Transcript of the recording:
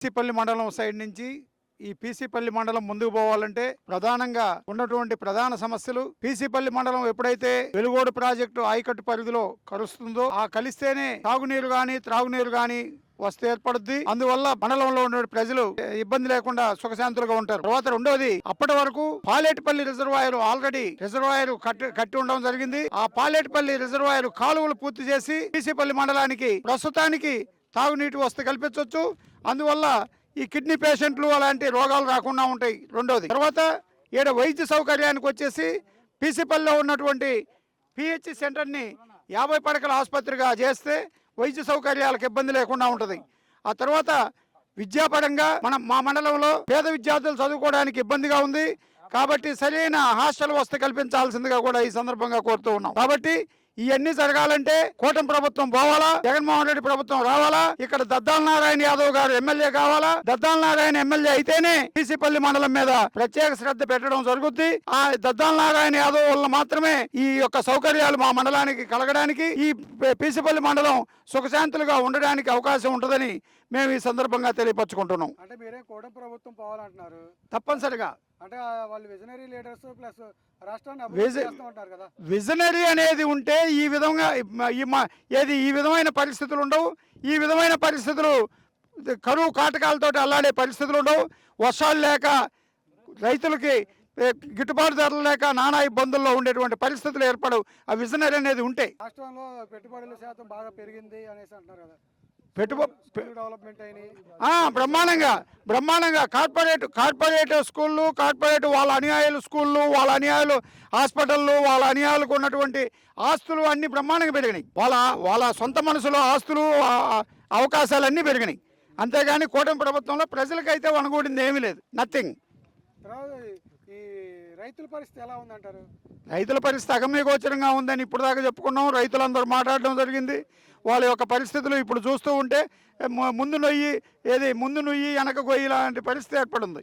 పీసీపల్లి మండలం సైడ్ నుంచి ఈ పీసీపల్లి మండలం ముందుకు పోవాలంటే ప్రధానంగా ఉన్నటువంటి ప్రధాన సమస్యలు పీసీపల్లి మండలం ఎప్పుడైతే వెలుగోడు ప్రాజెక్టు ఆయకట్టు పరిధిలో కలుస్తుందో ఆ కలిస్తేనే తాగునీరు గాని త్రాగునీరు గాని వస్తే ఏర్పడుద్ది. అందువల్ల మండలంలో ఉన్న ప్రజలు ఇబ్బంది లేకుండా సుఖశాంతులుగా ఉంటారు. తర్వాత రెండోది, అప్పటి వరకు పాలేటిపల్లి రిజర్వాయర్ ఆల్రెడీ రిజర్వాయర్ కట్టి ఉండడం జరిగింది. ఆ పాలేటిపల్లి రిజర్వాయర్ కాలువలు పూర్తి చేసి పీసీపల్లి మండలానికి ప్రస్తుతానికి తాగునీటి వసతి కల్పించవచ్చు. అందువల్ల ఈ కిడ్నీ పేషెంట్లు అలాంటి రోగాలు రాకుండా ఉంటాయి. రెండోది, తర్వాత ఈడ వైద్య సౌకర్యానికి వచ్చేసి పీసీపల్లిలో ఉన్నటువంటి పిహెచ్ సెంటర్ని 50 పడకల ఆసుపత్రిగా చేస్తే వైద్య సౌకర్యాలకు ఇబ్బంది లేకుండా ఉంటుంది. ఆ తర్వాత విద్యాపరంగా మా మండలంలో పేద విద్యార్థులు చదువుకోవడానికి ఇబ్బందిగా ఉంది. కాబట్టి సరైన హాస్టల్ వసతి కల్పించాల్సిందిగా కూడా ఈ సందర్భంగా కోరుతూ ఉన్నాం. కాబట్టి ఇవన్నీ జరగాలంటే కూటమి ప్రభుత్వం పోవాలా, జగన్మోహన్ రెడ్డి ప్రభుత్వం రావాలా, ఇక్కడ దద్దాల నారాయణ యాదవ్ గారు ఎమ్మెల్యే కావాలా. దద్దాల నారాయణ ఎమ్మెల్యే అయితేనే పీసీపల్లి మండలం మీద ప్రత్యేక శ్రద్ధ పెట్టడం జరుగుద్ది. ఆ దద్దాల నారాయణ యాదవ్ వల్ల మాత్రమే ఈ యొక్క సౌకర్యాలు మా మండలానికి కలగడానికి, ఈ పీసీపల్లి మండలం సుఖశాంతులుగా ఉండడానికి అవకాశం ఉంటుందని మేము ఈ సందర్భంగా తెలియపరచుకుంటున్నాం. అంటే మీరే కూటమి ప్రభుత్వం పోవాలంటున్నారు. తప్పనిసరిగా అంటే వాళ్ళు విజనరీ లీడర్స్ ప్లస్ రాష్ట్రాన్ని అభివృద్ధి చేస్తూ ఉంటారు కదా. విజనరీ అనేది ఉంటే ఈ విధంగా ఈ విధమైన పరిస్థితులు ఉండవు. ఈ విధమైన పరిస్థితులు కరువు కాటకాలతో అల్లాడే పరిస్థితులు ఉండవు. వర్షాలు లేక రైతులకి గిట్టుబాటు ధరలు లేక నానా ఇబ్బందుల్లో ఉండేటువంటి పరిస్థితులు ఏర్పడవు. ఆ విజనరీ అనేది ఉంటే రాష్ట్రంలో పెట్టుబడుల శాతం బాగా పెరిగింది అనేసి అంటున్నారు కదా. డెవలప్మెంట్ అయినాయి బ్రహ్మాండంగా కార్పొరేట్ స్కూళ్ళు, కార్పొరేట్ వాళ్ళ అనుయాయులు స్కూళ్ళు, వాళ్ళ అనుయాయులు హాస్పిటళ్ళు, వాళ్ళ అనుయాయులకు ఉన్నటువంటి ఆస్తులు అన్ని బ్రహ్మాండంగా పెరిగినాయి. వాళ్ళ సొంత మనసులో ఆస్తులు అవకాశాలన్నీ పెరిగినాయి. అంతేగాని కూటమి ప్రభుత్వంలో ప్రజలకైతే వనగూడింది ఏమీ లేదు, నథింగ్. తర్వాత ఈ రైతుల పరిస్థితి ఎలా ఉందంటారు? రైతుల పరిస్థితి అగమ్యగోచరంగా ఉందని ఇప్పుడు దాకా చెప్పుకున్నాం. రైతులందరూ మాట్లాడడం జరిగింది. వాళ్ళ యొక్క పరిస్థితులు ఇప్పుడు చూస్తూ ఉంటే ముందు నొయ్యి వెనక గొయ్యి లాంటి పరిస్థితి ఏర్పడింది.